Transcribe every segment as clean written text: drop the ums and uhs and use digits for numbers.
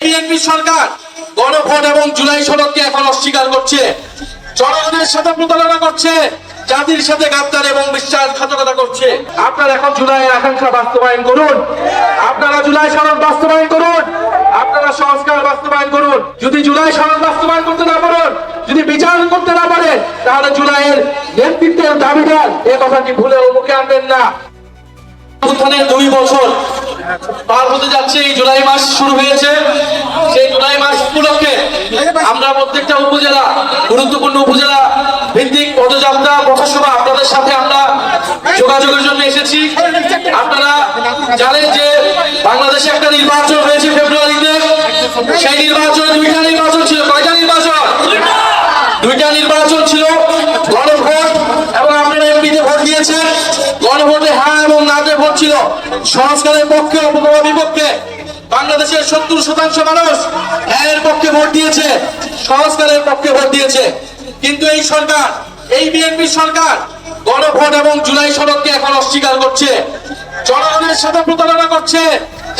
BNP সরকার গণভোট এবং জুলাই সনদকে এখন অস্বীকার করছে, জনগণের সাথে প্রতারণা করছে, জাতির সাথে গাদ্দার এবং বিশ্বাসঘাতকতা করছে। আপনারা এখন জুলাইয়ের আকাঙ্ক্ষা বাস্তবায়ন করুন, আপনারা জুলাই সনদ বাস্তবায়ন করুন, আপনারা সংস্কার বাস্তবায়ন করুন। যদি জুলাই সনদ বাস্তবায়ন করতে না পারেন, যদি বিচার করতে না পারেন, তাহলে জুলাইয়ের নেতৃত্বের দাবিদার এই কথাটি ভুলেও মুখে আনবেন না। 2 বছর পার হতে যাচ্ছে, এই জুলাই মাস শুরু হয়েছে। সেই জুলাই মাস উপলক্ষে আমরা প্রত্যেকটা উপজেলা, গুরুত্বপূর্ণ উপজেলা ভিত্তিক পদযাত্রা, পথসভা আপনাদের সাথে আমরা যোগাযোগের জন্য এসেছি। আপনারা জানেন যে বাংলাদেশে একটা নির্বাচন হয়েছে ফেব্রুয়ারিতে। সেই নির্বাচনে 2টা নির্বাচন ছিল। কয়টা নির্বাচন? 2টা নির্বাচন ছিল, গণভোট এবং আপনারা এমপিতে ভোট দিয়েছেন। গণভোটে হ্যাঁ এবং নাতে ভোট ছিল, সংস্কারের পক্ষে অথবা বিপক্ষে। বাংলাদেশের 70% মানুষ হ্যাঁ এর পক্ষে ভোট দিয়েছে, সংস্কারের পক্ষে ভোট দিয়েছে। কিন্তু এই সরকার, এই বিএনপি সরকার গণভোট এবং জুলাই সনদকে এখন অস্বীকার করছে, জনগণের সাথে প্রতারণা করছে,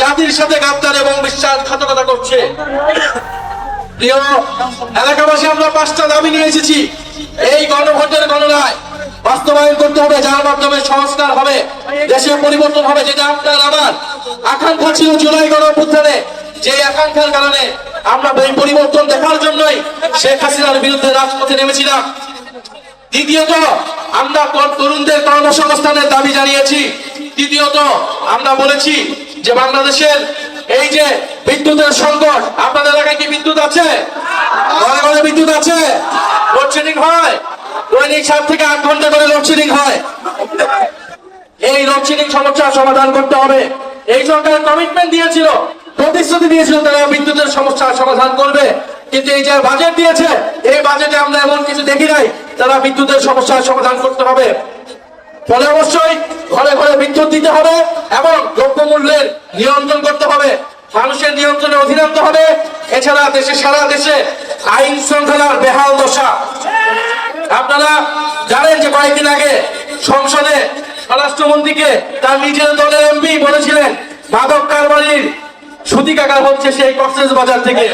জাতির সাথে গাদ্দার এবং বিশ্বাসঘাতকতা করছে। প্রিয় এলাকাবাসী, আমরা 5টা দাবি নিয়ে এসেছি। এই গণভোটের গণনায় বাস্তবায়ন করতে হবে, যার মাধ্যমে সংস্কার হবে, দেশে পরিবর্তন হবে। যেটা আপনার আমার আকাঙ্ক্ষা ছিল জুলাই গণঅভ্যুত্থানে, যে আকাঙ্ক্ষার কারণে আমরা এই পরিবর্তন দেখার জন্যই শেখ হাসিনার বিরুদ্ধে রাজপথে নেমেছিলাম। দ্বিতীয়ত, আমরা তরুণদের কর্মসংস্থানের দাবি জানিয়েছি। তৃতীয়ত, আমরা বলেছি যে বাংলাদেশের এই যে বিদ্যুতের সংকট, আপনাদের এলাকায় কি বিদ্যুৎ আছে? ঘরে ঘরে বিদ্যুৎ আছে? লোডশেডিং হয়, দৈনিক 7 থেকে 8 ঘন্টা করে লোডশেডিং হয়। এই লোডশেডিং সমস্যার সমাধান করতে হবে। এই সরকার কমিটমেন্ট দিয়েছিল, প্রতিশ্রুতি দিয়েছিল তারা বিদ্যুতের সমস্যার সমাধান করবে, কিন্তু এই যে বাজেট দিয়েছে, এই বাজেটে আমরা এমন কিছু দেখি নাই তারা বিদ্যুতের সমস্যার সমাধান করতে হবে। ফলে অবশ্যই ঘরে ঘরে বিদ্যুৎ দিতে হবে এবং দ্রব্যমূল্যের নিয়ন্ত্রণ করতে হবে, মানুষের নিয়ন্ত্রণে অধীন আনতে হবে। এছাড়া সারা দেশে আইন শৃঙ্খলার বেহাল দশা। আপনারা জানেন যে কয়েকদিন আগে সংসদে স্বরাষ্ট্রমন্ত্রীকে তার নিজের দলের এমপি বলেছিলেন মাদক কারবারির সুতিকাগার হচ্ছে সেই কক্সেস বাজার থেকে।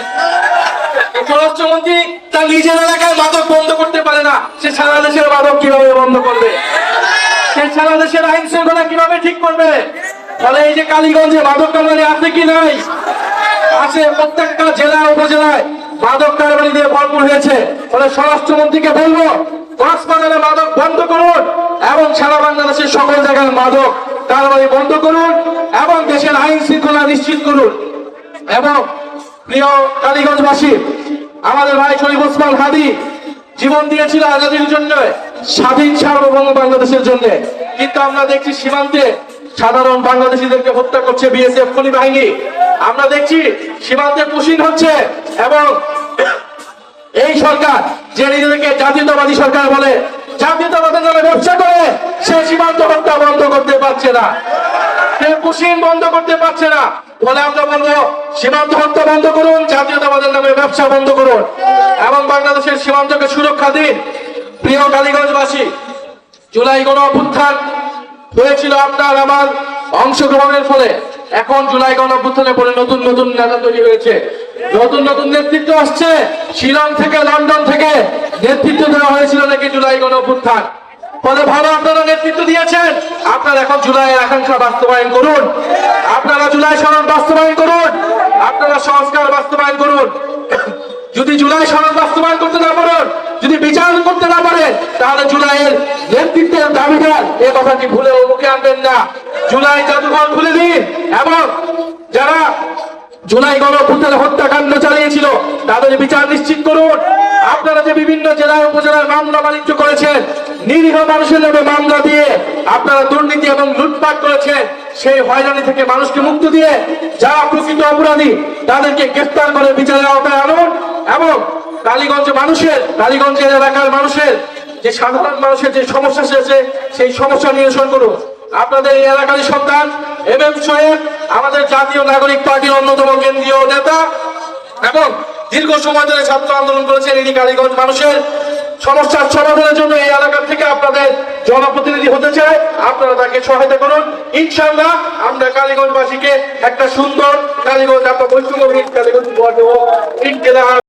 স্বরাষ্ট্রমন্ত্রী তার নিজের এলাকায় মাদক বন্ধ করতে পারে না, সে সারা দেশের মাদক কিভাবে বন্ধ করবে? সে সারা দেশের আইন শৃঙ্খলা কিভাবে ঠিক করবে? ফলে এই যে কালীগঞ্জে মাদক কারবারি আছে কি নাই? আছে, প্রত্যেকটা জেলা উপজেলায় মাদক কারবারি দিয়ে ভরপুর হয়েছে। ফলে স্বরাষ্ট্রমন্ত্রীকে বলবো, কক্সবাজারে মাদক বন্ধ করুন এবং সারা বাংলাদেশের সকল জায়গায় মাদক কারবারি বন্ধ করুন এবং দেশের আইন শৃঙ্খলা নিশ্চিত করুন। এবং প্রিয় কালীগঞ্জবাসী, আমাদের ভাই শরীফ ওসমান হাদি জীবন দিয়েছিল আজাদির জন্য, স্বাধীন সার্বভৌম বাংলাদেশের জন্য। কিন্তু আমরা দেখছি সীমান্তে সাধারণ বাংলাদেশিদেরকে হত্যা করছে বিএসএফ খুনি বাহিনী। আমরা দেখছি সীমান্তে পুশিং হচ্ছে এবং এই সরকার যে নিজেদেরকে জাতীয়তাবাদী সরকার বলে, জাতীয়তাবাদের নামে ব্যবসা করে সে সীমান্ত হত্যা বন্ধ করতে পারছে না, সে পুশিং বন্ধ করতে পারছে না। ফলে আমরা বলবো, সীমান্ত হত্যা বন্ধ করুন, জাতীয়তাবাদের নামে ব্যবসা বন্ধ করুন এবং বাংলাদেশের সীমান্তকে সুরক্ষা দিন। প্রিয় কালীগঞ্জবাসী, জুলাই গণঅভ্যুত্থান হয়েছিল আপনার আমার অংশগ্রহণের ফলে। এখন জুলাই গণঅভ্যুত্থানের পরে নতুন নতুন নেতা তৈরি হয়েছে, নতুন নতুন নেতৃত্ব আসছে। শিলং থেকে, লন্ডন থেকে নেতৃত্ব দেওয়া হয়েছিল নাকি জুলাই গণঅভ্যুত্থান। ফলে ভালো আপনারা নেতৃত্ব দিয়েছেন, আপনারা এখন জুলাইয়ের আকাঙ্ক্ষা বাস্তবায়ন করুন, আপনারা জুলাই সনদ বাস্তবায়ন করুন, আপনারা সংস্কার বাস্তবায়ন করুন। যদি জুলাই সনদ বাস্তবায়ন করতে না পারেন, যদি বিচার করতে না পারেন, তাহলে জুলাইয়ের নেতৃত্বের দাবিদার এই কথাটি ভুলেও মুখে আনবেন না। জুলাই জাদুঘর খুলে দিন এবং যারা জুলাই গণঅভ্যুত্থানে হত্যাকাণ্ড চালিয়েছিল তাদের বিচার নিশ্চিত করুন। আপনারা যে বিভিন্ন জেলায় উপজেলায় মামলা বাণিজ্য করেছেন, নিরীহ মানুষের নামে মামলা দিয়ে আপনারা দুর্নীতি এবং লুটপাট করেছেন, সেই হয়রানি থেকে মানুষকে মুক্ত দিয়ে যারা প্রকৃত অপরাধী তাদেরকে গ্রেফতার করে বিচারের আওতায় আনুন এবং কালীগঞ্জের এলাকার মানুষের যে সাধারণ মানুষের যে সমস্যা সেছে সেই সমস্যা নিরসন করুন। আপনাদের এই এলাকারই সন্তান এমএম সোহেব আমাদের জাতীয় নাগরিক পার্টির অন্যতম কেন্দ্রীয় নেতা এবং দীর্ঘ সময় ধরে ছাত্র আন্দোলন করেছেন। ইনি কালীগঞ্জ মানুষের সমস্যার সমাধানের জন্য এই এলাকা থেকে আপনাদের জনপ্রতিনিধি হতে চায়, আপনারা তাকে সহায়তা করুন। ইনশাআল্লাহ আমরা কালীগঞ্জবাসীকে একটা সুন্দর কালীগঞ্জ, আপনার বৈষ্ণবহীন কালীগঞ্জ উপহার দেবো। ইনকিলাব